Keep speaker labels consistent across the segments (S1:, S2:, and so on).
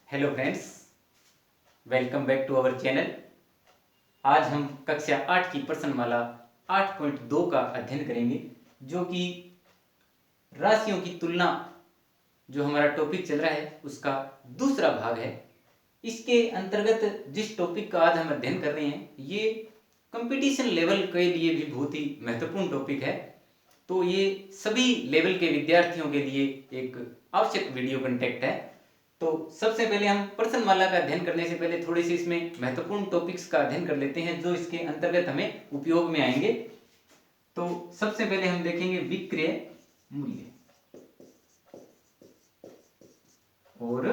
S1: Hello friends, welcome back to our channel. आज हम कक्षा 8 की प्रश्नमाला 8.2 का अध्ययन करेंगे, जो कि राशियों की तुलना जो हमारा टॉपिक चल रहा है उसका दूसरा भाग है। इसके अंतर्गत जिस टॉपिक का आज हम अध्ययन कर रहे हैं ये कंपटीशन लेवल के लिए भी बहुत ही महत्वपूर्ण टॉपिक है। तो ये सभी लेवल के विद्यार्थियों के लिए एक आवश्यक वीडियो कंटेंट है। तो सबसे पहले हम प्रश्नमाला का अध्ययन करने से पहले थोड़ी सी इसमें महत्वपूर्ण टॉपिक्स का अध्ययन कर लेते हैं जो इसके अंतर्गत हमें उपयोग में आएंगे। तो सबसे पहले हम देखेंगे विक्रय मूल्य और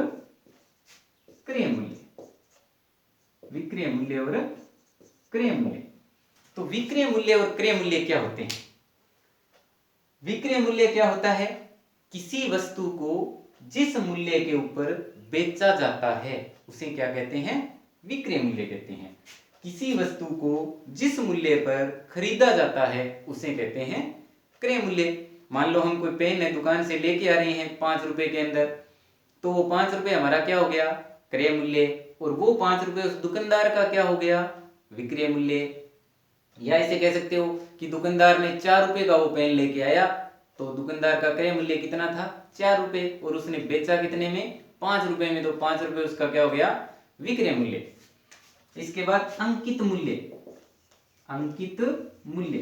S1: क्रय मूल्य। विक्रय मूल्य और क्रय मूल्य। तो विक्रय मूल्य और क्रय मूल्य क्या होते हैं? विक्रय मूल्य क्या होता है? किसी वस्तु को जिस मूल्य के ऊपर बेचा जाता है उसे क्या कहते हैं? विक्रय मूल्य कहते हैं। किसी वस्तु को जिस मूल्य पर खरीदा जाता है उसे कहते हैं क्रय मूल्य। मान लो हम कोई पेन है दुकान से लेके आ रहे हैं 5 रुपए के अंदर, तो वो 5 रुपए हमारा क्या हो गया? क्रय मूल्य। और वो 5 रुपए उस दुकानदार का क्या हो गया? विक्रय मूल्य। या ऐसे कह सकते हो कि दुकानदार ने 4 रुपए का वो पेन लेके आया, तो दुकानदार का क्रय मूल्य कितना था? 4 रुपए, और उसने बेचा कितने में? 5 रुपए में, तो 5 रुपए उसका क्या हो गया? विक्रय मूल्य। इसके बाद अंकित मूल्य। अंकित मूल्य।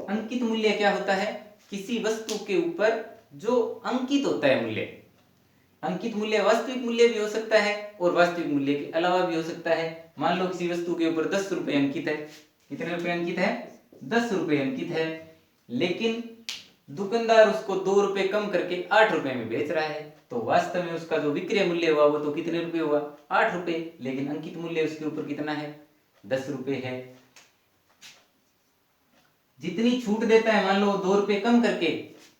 S1: अंकित मूल्य क्या होता है? किसी वस्तु के ऊपर जो अंकित होता है मूल्य। अंकित मूल्य वास्तविक मूल्य भी हो सकता है और वास्तविक मूल्य के अलावा भी हो सकता है। मान लो किसी वस्तु के ऊपर 10 रुपए अंकित है। कितने रुपए अंकित है? 10 रुपए अंकित है, लेकिन दुकानदार उसको 2 रुपए कम करके 8 रुपए में बेच रहा है, तो वास्तव में उसका जो विक्रय मूल्य हुआ वो तो कितने रुपए हुआ? 8 रुपए, लेकिन अंकित मूल्य उसके ऊपर कितना है? 10 रुपए है। जितनी छूट देता है, मान लो 2 रुपए कम करके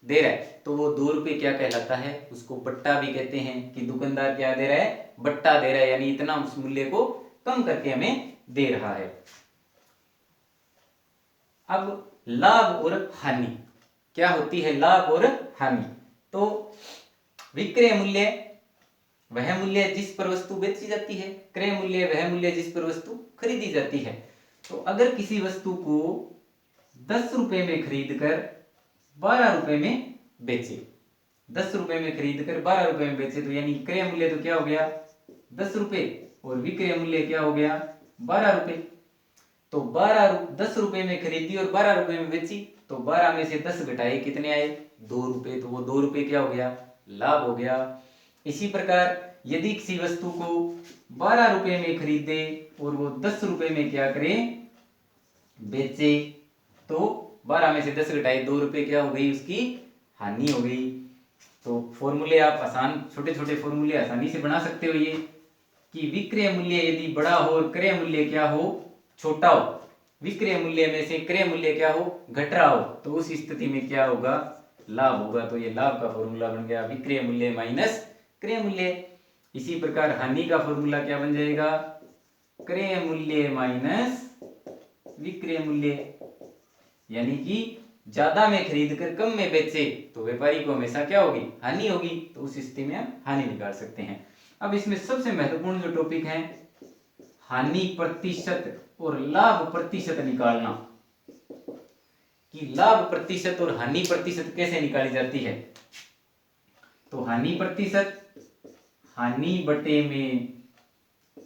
S1: दे रहा है, तो वो 2 रुपए क्या कहलाता है? उसको बट्टा भी कहते हैं, कि दुकानदार क्या दे रहा है? बट्टा दे रहा है, यानी इतना उस मूल्य को कम करके हमें दे रहा है। अब लाभ और हानि क्या होती है? लाभ और हानि। तो विक्रय मूल्य वह मूल्य जिस पर वस्तु बेची जाती है, क्रय मूल्य वह मूल्य जिस पर वस्तु खरीदी जाती है। तो अगर किसी वस्तु को 10 रुपए में खरीद कर 12 रुपए में बेचे, 10 रुपए में खरीद कर 12 रुपए में बेचे, तो यानी क्रय मूल्य तो क्या हो गया? 10 रुपए, और विक्रय मूल्य क्या हो गया? 12 रुपए। तो 10 रुपए में खरीदी और 12 रुपए में बेची, तो 12 में से 10 घटाए, कितने आए? 2 रुपए। तो वो 2 रुपए क्या हो गया? लाभ हो गया। इसी प्रकार यदि किसी वस्तु को 12 रुपए में खरीदे और वो 10 रुपए में क्या करें? बेचे, तो 12 में से 10 घटाए 2 रुपए, क्या हो गई? उसकी हानि हो गई। तो फॉर्मूले आप आसान, छोटे छोटे फॉर्मूले आसानी से बना सकते हो ये, कि विक्रय मूल्य यदि बड़ा हो और क्रय मूल्य क्या हो? छोटा हो। विक्रय मूल्य में से क्रय मूल्य क्या हो? घट रहा हो, तो उस स्थिति में क्या होगा? लाभ होगा। तो ये लाभ का फॉर्मूला बन गया विक्रय मूल्य माइनस क्रय मूल्य। इसी प्रकार हानि का फॉर्मूला क्या बन जाएगा? क्रय मूल्य माइनस विक्रय मूल्य। यानी कि ज्यादा में खरीद कर कम में बेचे तो व्यापारी को हमेशा क्या होगी? हानि होगी। तो उस स्थिति में हम हानि निकाल सकते हैं। अब इसमें सबसे महत्वपूर्ण जो टॉपिक है, हानि प्रतिशत और लाभ प्रतिशत निकालना, कि लाभ प्रतिशत और हानि प्रतिशत कैसे निकाली जाती है। तो हानि प्रतिशत, हानि बटे में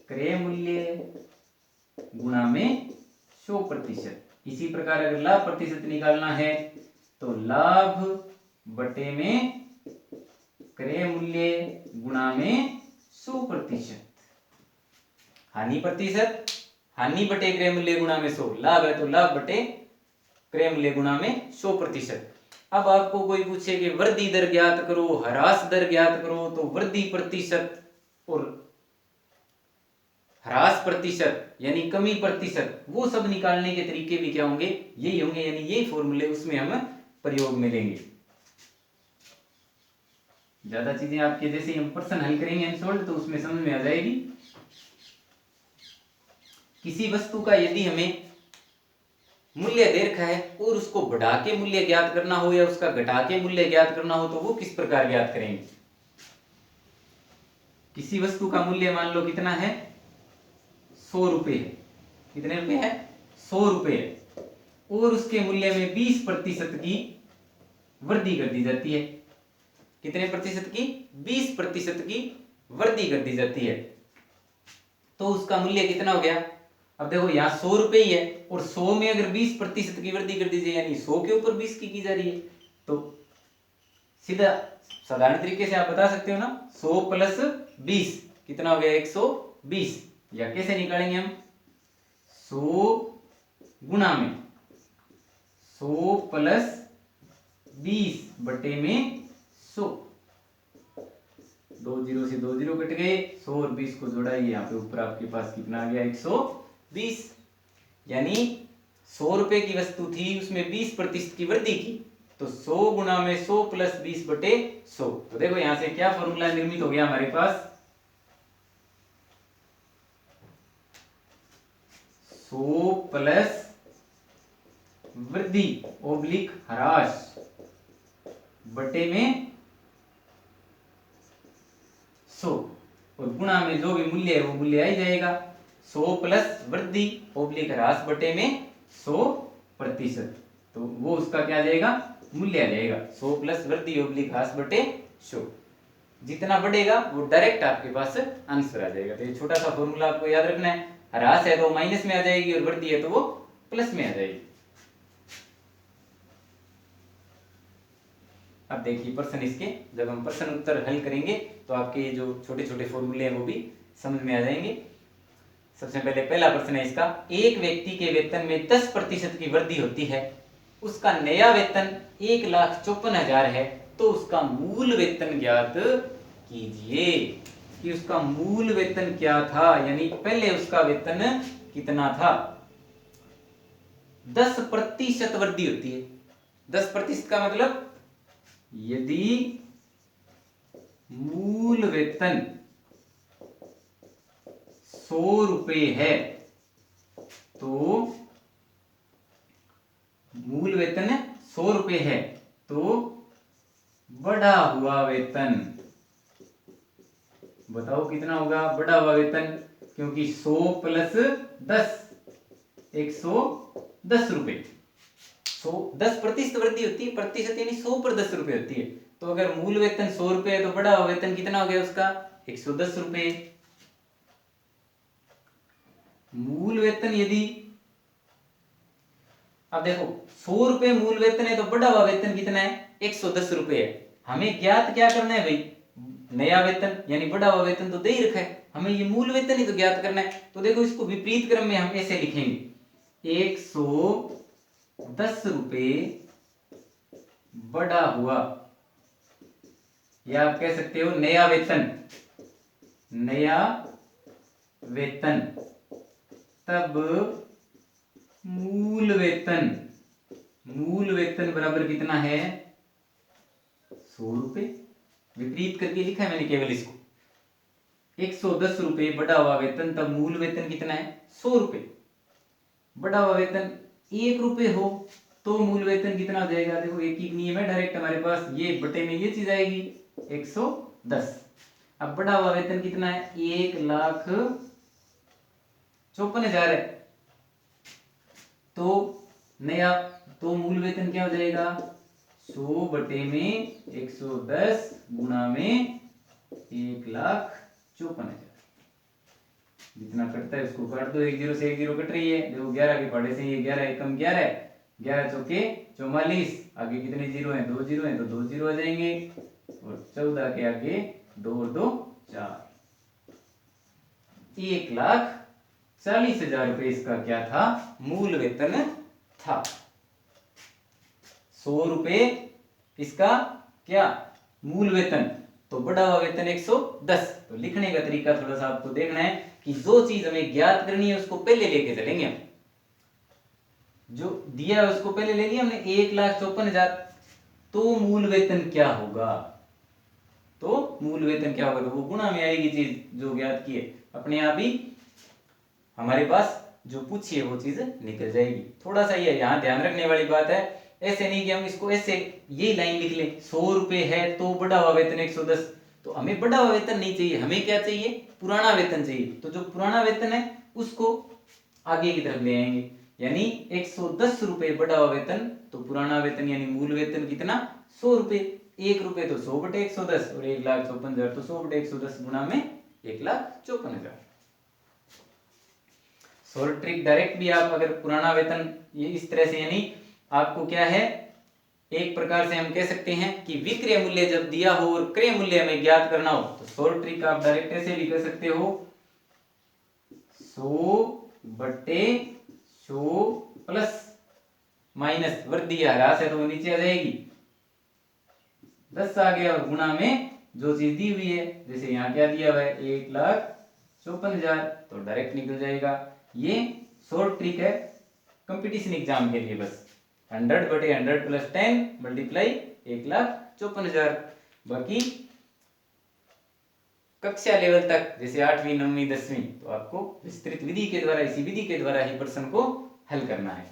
S1: क्रय मूल्य गुणा में 100%। इसी प्रकार अगर लाभ प्रतिशत निकालना है तो लाभ बटे में क्रय मूल्य गुणा में 100%। हानि प्रतिशत, हानि बटे क्रय मूल्य गुणा में 100, लाभ है तो लाभ बटे क्रय मूल्य गुणा में 100%। अब आपको कोई पूछे कि वृद्धि दर ज्ञात करो, ह्रास दर ज्ञात करो, तो वृद्धि प्रतिशत और ह्रास प्रतिशत यानी कमी प्रतिशत, वो सब निकालने के तरीके भी क्या होंगे? यही होंगे, यानी यही फॉर्मूले उसमें हम प्रयोग में लेंगे। ज्यादा चीजें आपके जैसे हम प्रश्न हल करेंगे अनसोल्ड, तो उसमें समझ में आ जाएगी। किसी वस्तु का यदि हमें मूल्य दे रखा है और उसको बढ़ा के मूल्य ज्ञात करना हो या उसका घटा के मूल्य ज्ञात करना हो, तो वो किस प्रकार ज्ञात करेंगे? इसी वस्तु का मूल्य मान लो कितना है, 100 रुपए है। कितने रुपए है, 100 रुपए है, और उसके मूल्य में 20% की वृद्धि कर दी जाती है। कितने प्रतिशत की, 20% की वृद्धि कर दी जाती है। तो उसका मूल्य कितना हो गया। अब देखो यहाँ 100 रुपए ही है, और 100 में अगर 20% की वृद्धि कर दीजिए, यानी 100 के ऊपर 20 की जा रही है, तो सीधा साधारण तरीके से आप बता सकते हो ना, 100 प्लस 20 कितना हो गया, 120। या कैसे निकालेंगे हम, 100 गुणा में 100 प्लस 20 बटे में 100। 2 जीरो से 2 जीरो कट गए, 100 और 20 को जोड़ाइए, यहाँ पे ऊपर आपके पास कितना आ गया, 120। यानी 100 रुपए की वस्तु थी, उसमें 20% की वृद्धि की, तो 100 गुणा में 100 प्लस 20 बटे 100। तो देखो यहां से क्या फॉर्मूला निर्मित हो गया हमारे पास, 100 प्लस वृद्धि ओब्लिक ह्रास बटे में 100, और गुणा में जो भी मूल्य है वो मूल्य आ ही जाएगा। 100 प्लस वृद्धि ओब्लिक ह्रास बटे में 100%, तो वो उसका क्या आ जाएगा, मूल्य आ जाएगा। 100 प्लस वृद्धि ओब्लिक ह्रास बटे 100, जितना बढ़ेगा वो डायरेक्ट आपके पास आंसर आ जाएगा। तो ये छोटा सा फॉर्मूला आपको याद रखना है। ह्रास है तो माइनस में आ जाएगी, और वृद्धि है तो वो प्लस में आ जाएगी। अब देखिए प्रश्न इसके, जब हम प्रश्न उत्तर हल करेंगे तो आपके जो छोटे छोटे फॉर्मूले हैं वो भी समझ में आ जाएंगे। सबसे पहले पहला प्रश्न है इसका, एक व्यक्ति के वेतन में 10% की वृद्धि होती है, उसका नया वेतन 1,54,000 है, तो उसका मूल वेतन ज्ञात कीजिए। कि उसका मूल वेतन क्या था, यानी पहले उसका वेतन कितना था। 10% वृद्धि होती है। 10% का मतलब, यदि मूल वेतन 100 रुपए है, तो मूल वेतन 100 रुपए है, तो बढ़ा हुआ वेतन, बताओ कितना होगा बढ़ा हुआ वेतन, क्योंकि 100 प्लस 10 110 रुपए। 10% वृद्धि होती है, प्रतिशत यानी 100 पर 10 रुपए होती है। तो अगर मूल वेतन 100 रुपए है, तो बढ़ा हुआ वेतन कितना हो गया उसका, 110 रुपए। मूल वेतन यदि, अब देखो 100 रुपए मूल वेतन है, तो बढ़ा हुआ वेतन कितना है, 110 रुपए है। हमें ज्ञात क्या करना है भाई, नया वेतन, यानी बढ़ा हुआ वेतन तो दे ही रखा है, हमें ये मूल वेतन ही तो ज्ञात करना है। तो देखो इसको विपरीत क्रम में हम ऐसे लिखेंगे, 110 रुपए बढ़ा हुआ, या आप कह सकते हो नया वेतन, नया वेतन, तब मूल वेतन, मूल वेतन बराबर कितना है, 100 रुपए। विपरीत करके लिखा है मैंने केवल इसको, 110 रुपए बढ़ा हुआ वेतन, तब मूल वेतन कितना है, 100 रुपए। बढ़ा हुआ वेतन 1 रुपए हो तो मूल वेतन कितना हो जाएगा, देखो एक ही नियम है डायरेक्ट हमारे पास, ये बटे में ये चीज आएगी 110। अब बढ़ा हुआ वेतन कितना है, 1,54,000 है, तो नया, तो मूल वेतन क्या हो जाएगा, 100 बटे में 110 गुणा में 1,54,000। जितना कटता है उसको काट दो, 1 जीरो से 1 जीरो कट रही है, देखो 11 के पहाड़े से ये 11 एकम 11 है, 11 चौके 44, आगे कितने जीरो हैं, 2 जीरो हैं, तो 2 जीरो आ जाएंगे, और 14 के आगे 2 और 2 4, 1,40,000 रुपए इसका क्या था, मूल वेतन था। 100 रुपए इसका क्या, मूल वेतन, तो बढ़ा हुआ वेतन 110। तो लिखने का तरीका थोड़ा सा आपको देखना है कि जो चीज हमें ज्ञात करनी है उसको पहले लेके चलेंगे हम, जो दिया है उसको पहले ले लिया हमने 1,54,000, तो मूल वेतन क्या होगा, तो मूल वेतन क्या होगा, तो वो गुणा में आएगी चीज जो ज्ञात की है, अपने आप ही हमारे पास जो पूछी है वो चीज निकल जाएगी। थोड़ा सा ये यहाँ ध्यान रखने वाली बात है, ऐसे नहीं कि हम इसको ऐसे यही लाइन लिख लें, 100 रुपए है तो बढ़ा हुआ वेतन 110, तो हमें बढ़ा हुआ वेतन नहीं चाहिए, हमें क्या चाहिए, पुराना वेतन चाहिए। तो जो पुराना वेतन है उसको आगे की तरफ ले आएंगे, यानी 110 रुपए बढ़ा हुआ वेतन, तो पुराना वेतन यानी मूल वेतन कितना, 100 रुपए। 1 रुपए तो 100 बटे 110 और 1,54,000 तो 100 बटे 110 गुणा में 1,54,000। सॉल्व ट्रिक डायरेक्ट भी आप अगर पुराना वेतन ये इस तरह से, यानी आपको क्या है, एक प्रकार से हम कह सकते हैं कि विक्रय मूल्य जब दिया हो और क्रय मूल्य हमें ज्ञात करना हो, तो सॉल्व ट्रिक आप डायरेक्ट ऐसे भी कर सकते हो, 100 बटे 100 प्लस माइनस वृद्धि या ह्रास है तो वो नीचे आ जाएगी, 10 आ गया और गुणा में जो चीज दी हुई है, जैसे यहाँ क्या दिया हुआ है 1,54,000, तो डायरेक्ट निकल जाएगा। ये शॉर्ट ट्रिक है कंपटीशन एग्जाम के लिए, बस 100 बटे 100 प्लस 10 मल्टीप्लाई 1,54,000। बाकी कक्षा लेवल तक जैसे 8वीं 9वीं 10वीं, तो आपको विस्तृत विधि के द्वारा, इसी विधि के द्वारा ही प्रश्न को हल करना है।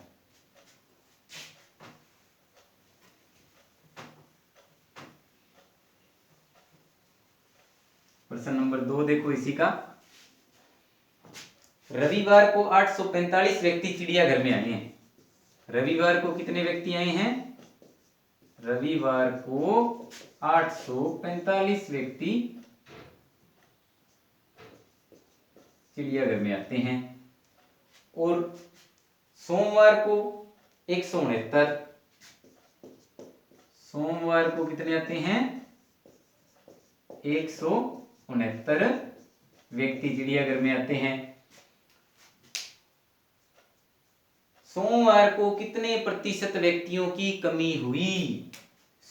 S1: प्रश्न नंबर 2 देखो इसी का, रविवार को 845 व्यक्ति चिड़ियाघर में आए हैं। रविवार को कितने व्यक्ति आए हैं, रविवार को 845 व्यक्ति चिड़ियाघर में आते हैं, और सोमवार को 169, सोमवार को कितने आते हैं, 169 व्यक्ति चिड़ियाघर में आते हैं। सोमवार को कितने प्रतिशत व्यक्तियों की कमी हुई,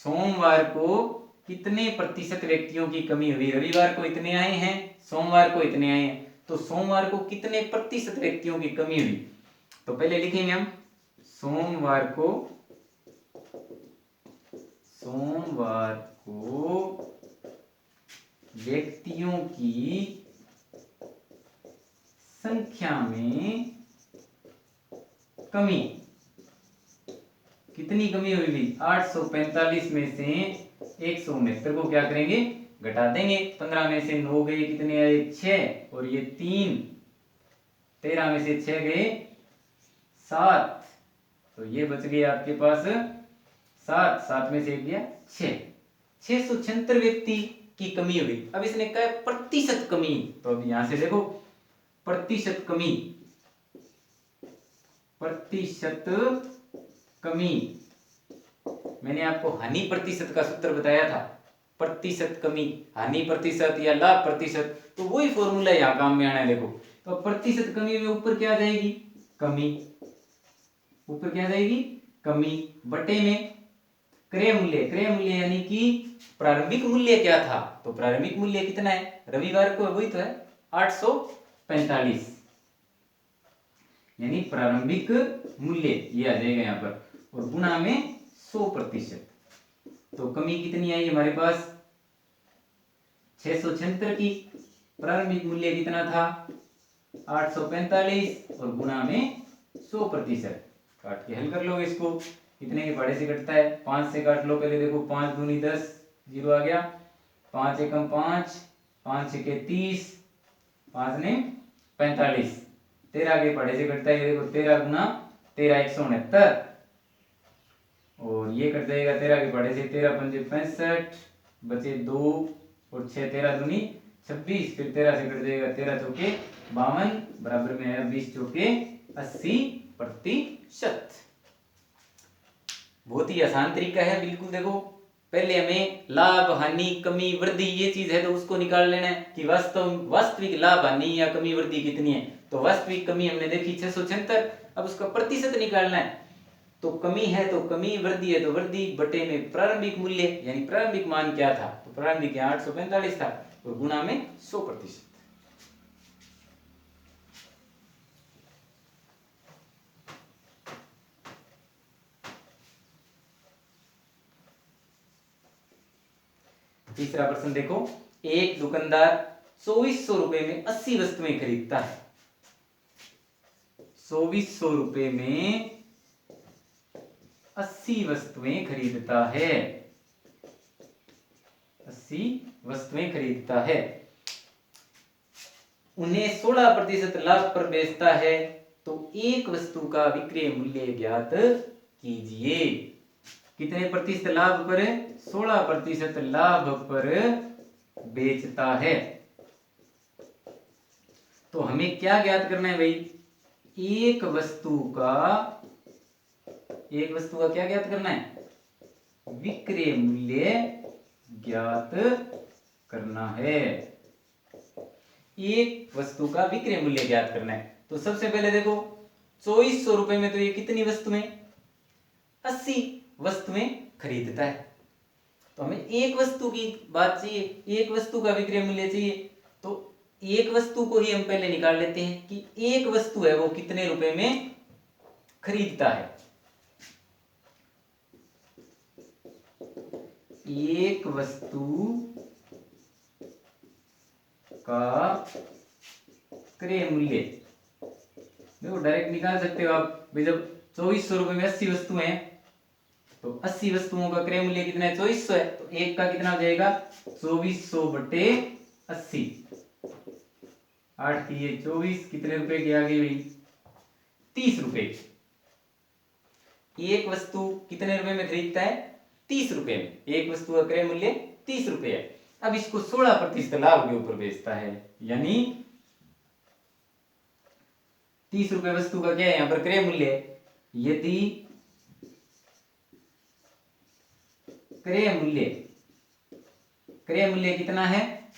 S1: सोमवार को कितने प्रतिशत व्यक्तियों की कमी हुई, रविवार को इतने आए हैं, सोमवार को इतने आए हैं, तो सोमवार को कितने प्रतिशत व्यक्तियों की कमी हुई। तो पहले लिखेंगे हम सोमवार को व्यक्तियों की संख्या में कमी, कितनी कमी हुई थी, 845 में से 169 को क्या करेंगे, घटा देंगे। 15 में से 9 गए, कितने आए, 6, और ये 3, 13 में से 6 गए 7, तो ये बच गए आपके पास 7, 7 में से 1 गया 6, 676 व्यक्ति की कमी हुई। अब इसने कहा प्रतिशत कमी, तो अब यहां से देखो प्रतिशत कमी, प्रतिशत कमी, मैंने आपको हानि प्रतिशत का सूत्र बताया था, प्रतिशत कमी, हानि प्रतिशत या लाभ प्रतिशत, तो वही फॉर्मूला यहां काम में आना है। देखो तो प्रतिशत कमी में ऊपर क्या आ जाएगी, कमी, ऊपर क्या आ जाएगी, कमी, बटे में क्रय मूल्य, क्रय मूल्य यानी कि प्रारंभिक मूल्य क्या था, तो प्रारंभिक मूल्य कितना है, रविवार को वही तो है 845, यानी प्रारंभिक मूल्य ये आ जाएगा यहाँ पर, और गुणा में 100%। तो कमी कितनी आई हमारे पास 676 की, प्रारंभिक मूल्य कितना था 845 और गुणा में 100%। काट के हल कर लो इसको, कितने के पहाड़े से कटता है, 5 से काट लो पहले, देखो 5 दूनी 10, 0 आ गया, 5 एकम 5, 5 छके 30, 5 ने 45, 13 के पहाड़े से कटता है, देखो 13 गुना 13 169, और ये कट जाएगा 13 के पहाड़े से, 13 पंजे 65, बचे 2 और 6, 13 दूनी 26, फिर 13 से कट जाएगा 13 चौके 52, बराबर में है 20 चौके 80%। बहुत ही आसान तरीका है बिल्कुल। देखो पहले हमें लाभ हानि कमी वृद्धि ये चीज है तो उसको निकाल लेना है कि वास्तविक लाभ हानि या कमी वृद्धि कितनी है। तो वास्तविक कमी हमने देखी 676, अब उसका प्रतिशत निकालना है, तो कमी है तो कमी, वृद्धि है तो वृद्धि, बटे में प्रारंभिक मूल्य यानी प्रारंभिक मान क्या था, तो प्रारंभिक 845 था, और गुणा में 100%। तीसरा प्रश्न देखो, एक दुकानदार 2400 रुपए में 80 वस्तुएं खरीदता है, 2400 रुपए में 80 वस्तुएं खरीदता है, 80 वस्तुएं खरीदता है, उन्हें 16% लाभ पर बेचता है, तो एक वस्तु का विक्रय मूल्य ज्ञात कीजिए। कितने प्रतिशत लाभ पर? 16% लाभ पर बेचता है। तो हमें क्या ज्ञात करना है भाई? एक वस्तु का क्या ज्ञात करना है? विक्रय मूल्य ज्ञात करना है। एक वस्तु का विक्रय मूल्य ज्ञात करना है। तो सबसे पहले देखो 2400 रुपए में तो ये कितनी वस्तुएं? 80 वस्तुएं खरीदता है। तो हमें एक वस्तु की बात चाहिए, एक वस्तु का विक्रय मूल्य चाहिए। तो एक वस्तु को ही हम पहले निकाल लेते हैं कि एक वस्तु है वो कितने रुपए में खरीदता है। एक वस्तु का क्रय मूल्य देखो डायरेक्ट निकाल सकते हो आप भाई। जब 2400 रुपए में 80 वस्तुएं हैं तो 80 वस्तुओं का क्रय मूल्य कितना है? 2400 है। तो एक का कितना हो जाएगा? 2400 बटे 80। 8 ये 24 कितने रुपए की आ गई भाई? 30 रुपए। एक वस्तु कितने रुपए में खरीदता है? 30 रुपए में। एक वस्तु का क्रय मूल्य 30 रुपए है। अब इसको 16% लाभ के ऊपर बेचता है, यानी 30 रुपए वस्तु का क्या है यहां पर? क्रय मूल्य। यदि क्रय मूल्य कितना है?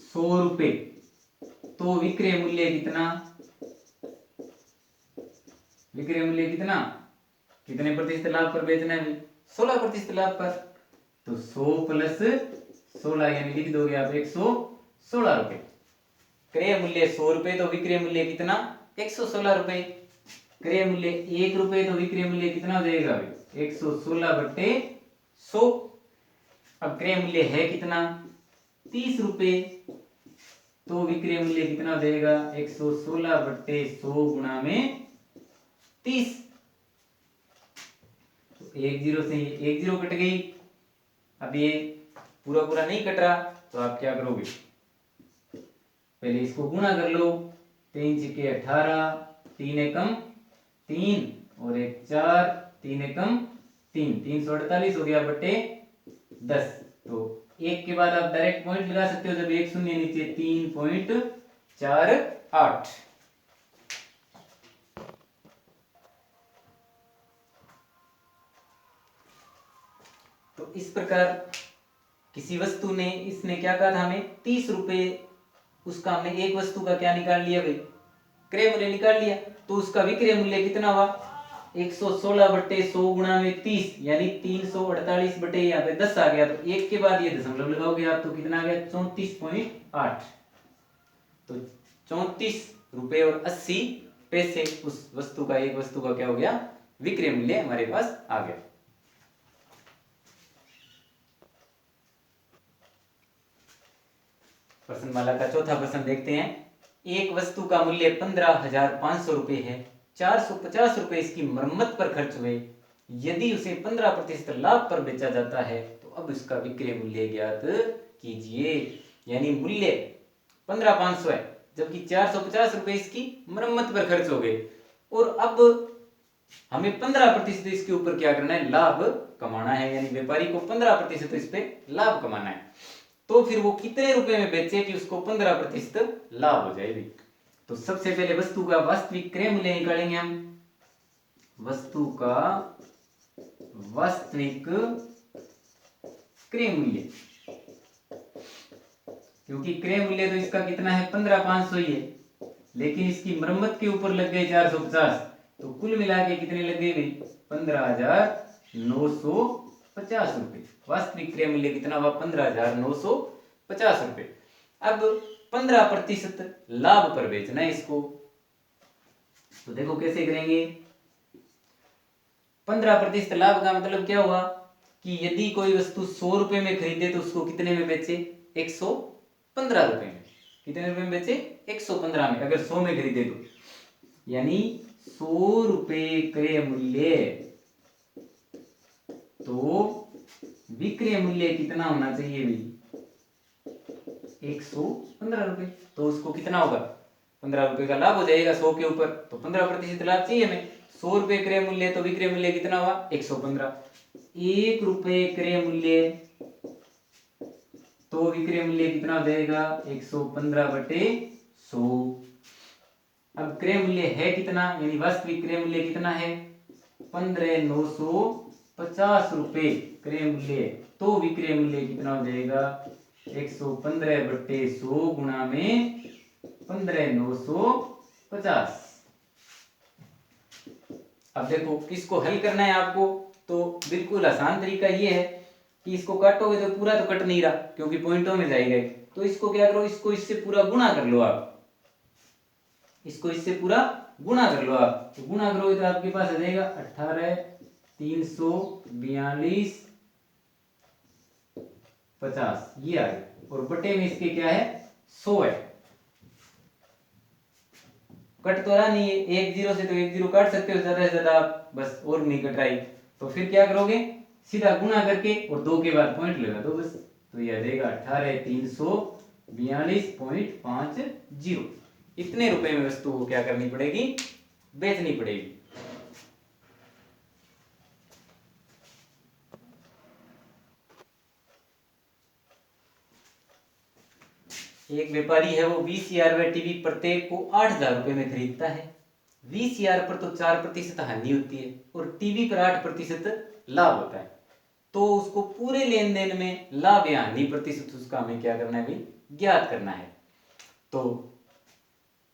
S1: 100 रुपए, तो विक्रय मूल्य कितना? विक्रय मूल्य कितना? कितने प्रतिशत लाभ पर बेचना है? 16% लाभ पर। तो 100 प्लस 16 यानी लिख दोगे आप 116 रुपए। क्रय मूल्य 100 रुपए तो विक्रय मूल्य कितना? 116 रुपए। क्रय मूल्य 1 रुपए तो विक्रय मूल्य कितना हो जाएगा? 116 बटे 100। अब क्रय मूल्य है कितना? 30 रुपए, तो विक्रय मूल्य कितना हो जाएगा? 116 बटे 100 गुणा में 30। तो एक जीरो से एक जीरो कट गई। अब ये पूरा नहीं कट रहा, तो आप क्या करोगे? पहले इसको गुणा कर लो। 3 छिके 18, 3 एकम 3 और 1 4, 3 एकम 3, 348 हो गया बटे 10। तो एक के बाद आप डायरेक्ट पॉइंट लगा सकते हो, जब एक शून्य नीचे 3.48। तो इस प्रकार किसी वस्तु ने, इसने क्या कहा था हमें? 30 रुपए, उसका हमने एक वस्तु का क्या निकाल लिया भाई? क्रय मूल्य निकाल लिया। तो उसका विक्रय मूल्य कितना हुआ? 116 बटे 100 गुणा में 30, यानी 348 बटे यहाँ पे 10 आ गया। तो एक के बाद ये दशमलव लगाओगे आप, तो कितना आ गया? 34.8। तो 34 रुपए और 80 पैसे उस वस्तु का, एक वस्तु का क्या हो गया? विक्रय मूल्य हमारे पास आ गया। प्रश्नमाला का चौथा प्रश्न देखते हैं। एक वस्तु का मूल्य 15,500 रुपए है। 450 रुपए इसकी मरम्मत पर खर्च हुए। यदि उसे 15% लाभ पर बेचा जाता है, तो अब इसका विक्रय मूल्य ज्ञात कीजिए। यानी मूल्य 15,500 है, जबकि 450 रुपए इसकी मरम्मत पर खर्च हो गए, और अब हमें 15% इसके ऊपर क्या करना है? लाभ कमाना है। यानी व्यापारी को 15% इस पे लाभ कमाना है। तो फिर वो कितने रुपए में बेचे कि उसको 15% लाभ हो जाएगी? तो सबसे पहले वस्तु का वास्तविक क्रय मूल्य निकालेंगे हम। वस्तु का वास्तविक क्रय मूल्य, क्योंकि क्रय मूल्य तो इसका कितना है? 15,500 ही है, लेकिन इसकी मरम्मत के ऊपर लग गए 450, तो कुल मिला के कितने लग गए भाई? 15,950 रुपए। वास्तविक क्रय मूल्य कितना हुआ? 15,950 रुपए। अब 15% लाभ पर बेचना है इसको, तो देखो कैसे करेंगे। 15% लाभ का मतलब क्या हुआ कि यदि कोई वस्तु 100 रुपए में खरीदे तो उसको कितने में बेचे? 115 रुपए में। कितने रुपए में बेचे? 115 में। अगर 100 में खरीदे तो, यानी 100 रुपए क्रय मूल्य, तो विक्रय मूल्य कितना होना चाहिए भाई, 115 रुपए। तो उसको कितना होगा, 15 रुपए का लाभ हो जाएगा 100 के ऊपर, तो 15% लाभ चाहिए हमें। 100 रुपए क्रय मूल्य, तो विक्रय मूल्य कितना हुआ 115। 1 रुपए क्रय मूल्य, तो विक्रय मूल्य कितना हो जाएगा 115/100। अब क्रय मूल्य है कितना, यानी वास्तविक क्रय मूल्य कितना है 15,950 रुपए क्रय मूल्य। तो विक्रय मूल्य कितना हो जाएगा 115/100 गुणा में 15,950। अब देखो किसको हल करना है आपको, तो बिल्कुल आसान तरीका ये है कि इसको काटोगे तो पूरा तो कट नहीं रहा क्योंकि पॉइंटों में जाएगा, तो इसको क्या करो, इसको इससे पूरा गुणा कर लो आप, इसको इससे पूरा गुणा कर लो आप। तो गुणा करोगे तो आपके पास आ जाएगा 18,342.50 ये आ गया, और बटे में इसके क्या है 100 है। कट तो रहा नहीं है, 1 0 से तो 1 0 काट सकते हो ज्यादा से ज्यादा आप, बस और नहीं कट रहा है। तो फिर क्या करोगे, सीधा गुणा करके और 2 के बाद पॉइंट लगा दो बस, तो ये आ जाएगा 18,342.50। इतने रुपए में वस्तु को क्या करनी पड़ेगी, बेचनी पड़ेगी। एक व्यापारी है, वो 20,000 रुपए टीवी प्रत्येक को 8,000 रुपए में खरीदता है। 20,000 पर तो 4% हानि होती है और टीवी पर 8% लाभ होता है। तो उसको पूरे लेन देन में लाभ या हानि प्रतिशत उसका हमें क्या करना है भाई, ज्ञात करना है। तो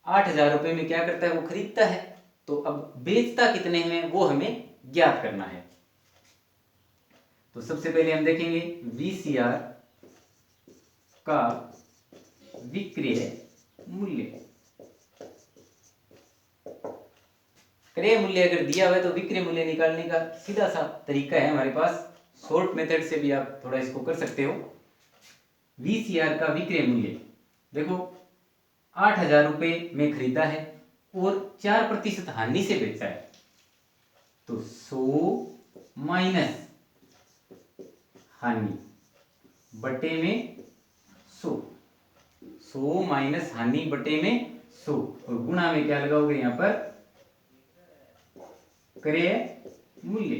S1: 8,000 रुपए में क्या करता है, वो खरीदता है, तो अब बेचता कितने में वो हमें ज्ञात करना है। तो सबसे पहले हम देखेंगे 20,000 का विक्रय मूल्य। क्रय मूल्य अगर दिया हुआ है तो विक्रय मूल्य निकालने का सीधा सा तरीका है हमारे पास, शॉर्ट मेथड से भी आप थोड़ा इसको कर सकते हो। 20,000 का विक्रय मूल्य, देखो 8,000 रुपए में खरीदा है और 4% हानि से बेचा है, तो 100 माइनस हानि बटे में 100, 100 माइनस हानि बटे में 100, और गुणा में क्या लगाओगे यहां पर क्रय मूल्य।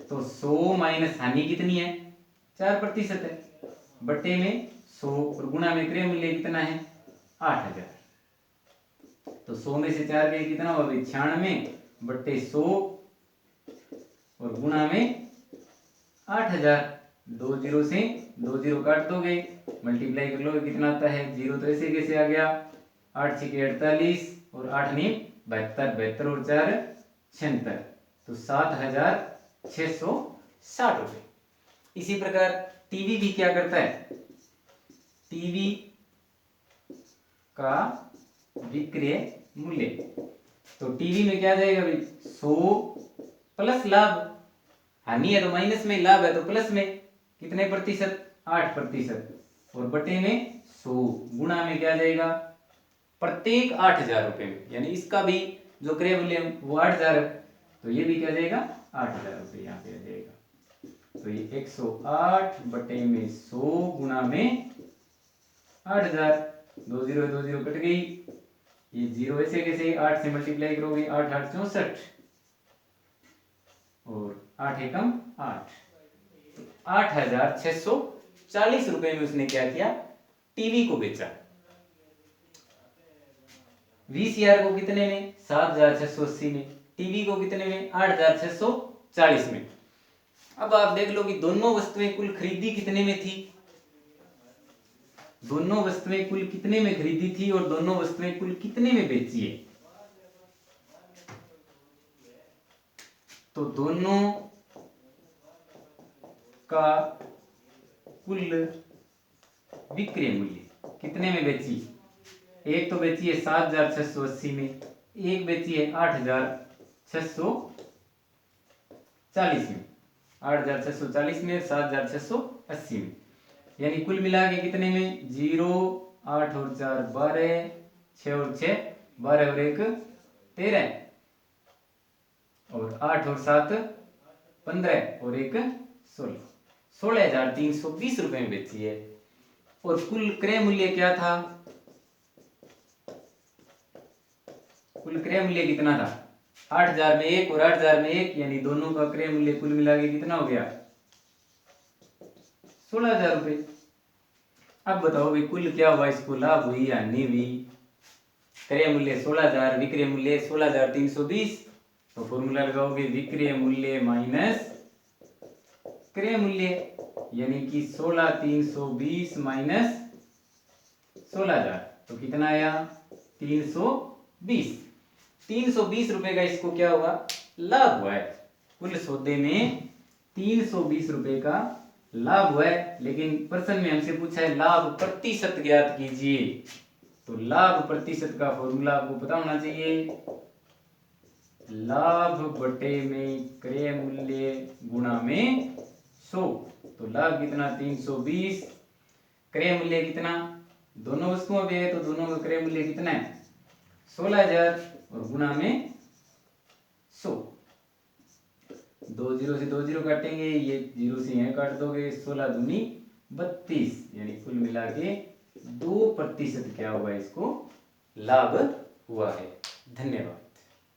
S1: तो 100 माइनस हानि कितनी है 4% है, बटे में 100, और गुणा में क्रय मूल्य कितना है 8,000। तो 100 में से 4 गए कितना होगा 96 बटे 100, और गुणा में 8,000। 2 0 से 2 0 काट दोगे, मल्टीप्लाई कर लोगे कितना आता है, 0 तो ऐसे कैसे आ गया, 8 6 48 और 8 9 72, 72 और 4 76, तो 7,660 रुपए। इसी प्रकार टीवी भी क्या करता है, टीवी का विक्रय मूल्य, तो टीवी में क्या जाएगा भाई 100 प्लस लाभ, हानि है तो माइनस में, लाभ है तो प्लस में, कितने प्रतिशत 8%, और बटे में 100, गुणा में क्या जाएगा प्रत्येक 8,000 रुपए में, यानी इसका भी जो क्रय मूल्य वो 8,000 है, तो ये भी क्या जाएगा 8,000 रुपए यहाँ पे आ जाएगा। तो ये 108 बटे में 100 गुणा में 8,000। 2 0 2 0 कट गई, ये 0 ऐसे कैसे 8 से मल्टीप्लाई करोगे, 8 8 64 और 8 एकम 8, 8,640 रुपए में उसने क्या किया, टीवी को बेचा। 20,000 को कितने में 7,680 में, टीवी को कितने में 8,640 में। अब आप देख लो कि दोनों वस्तुएं कुल खरीदी कितने में थी, दोनों वस्तुएं कुल कितने में खरीदी थी और दोनों वस्तुएं कुल कितने में बेची है। तो दोनों का कुल विक्रय मूल्य कितने में बेची, एक तो बेची है 7,680 में, एक बेची है 8,640 में, 8,640 में 7,680 में, यानी कुल मिला के कितने में 0 8 और 4 12, 6 और 6 12 और 1 13, और 8 और 7 15 और एक 16, 16,320 रुपए में बेची है। और कुल क्रय मूल्य क्या था? कुल क्रय मूल्य कितना था? 8,000 में एक और 8,000 में एक, यानी दोनों का क्रय मूल्य कुल मिला के कितना हो गया? 16,000 रुपये। अब बताओ भाई कुल क्या हुआ, इसको लाभ हुई या हानि हुई? क्रय मूल्य 16,000, विक्रय मूल्य 16,320, तो फॉर्मूला लगाओगे विक्रय मूल्य माइनस क्रय मूल्य, यानी कि 16,320 माइनस 16,000, तो कितना आया? 320। 320 रुपए का इसको क्या हुआ? लाभ हुआ है। कुल सौदे में 320 रुपए का लाभ हुआ है। लेकिन प्रश्न में हमसे पूछा है लाभ प्रतिशत ज्ञात कीजिए, तो लाभ प्रतिशत का फॉर्मूला आपको पता होना चाहिए, लाभ बटे में क्रय मूल्य गुणा में 100। तो लाभ कितना? 320, क्रय मूल्य कितना? दोनों वस्तुओं पे है तो दोनों का क्रय मूल्य कितना है? 16,000 और गुणा में 100। 2 जीरो से 2 जीरो काटेंगे, ये जीरो से यहाँ काट दोगे, 16 दूनी 32, यानी कुल मिला के 2% क्या हुआ? इसको लाभ हुआ है। धन्यवाद।